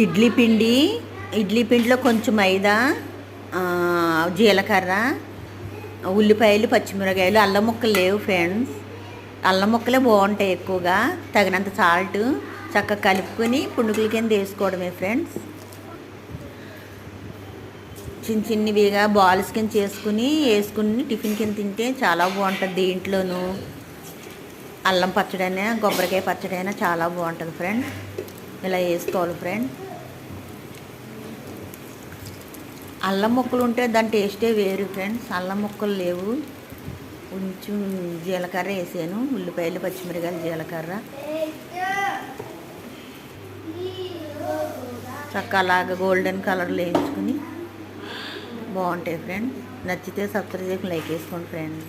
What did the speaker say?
ఇడ్లీ పిండి, ఇడ్లీ పిండిలో కొంచెం మైదా, జీలకర్ర, ఉల్లిపాయలు, పచ్చిమిరకాయలు, అల్లం ముక్కలు లేవు ఫ్రెండ్స్. అల్లం ముక్కలే బాగుంటాయి ఎక్కువగా. తగినంత సాల్ట్ చక్కగా కలుపుకొని పునుగుల కింద వేసుకోవడమే ఫ్రెండ్స్. చిన్న చిన్నవిగా బాల్స్ కింద వేసుకుని టిఫిన్ కింద తింటే చాలా బాగుంటుంది. దీంట్లోనూ అల్లం పచ్చడి అయినా కొబ్బరికాయ పచ్చడి అయినా చాలా బాగుంటుంది ఫ్రెండ్స్. ఇలా వేసుకోవాలి ఫ్రెండ్. అల్లం ముక్కలు ఉంటే దాని టేస్టే వేరు ఫ్రెండ్స్. అల్లం ముక్కలు లేవు. కొంచెం జీలకర్ర వేసాను, ఉల్లిపాయలు, పచ్చిమిరకాయలు, జీలకర్ర చక్కగా అలాగా గోల్డెన్ కలర్లో వేయించుకుని బాగుంటాయి ఫ్రెండ్. నచ్చితే సబ్స్క్రైబ్ చేసి లైక్ వేసుకోండి ఫ్రెండ్.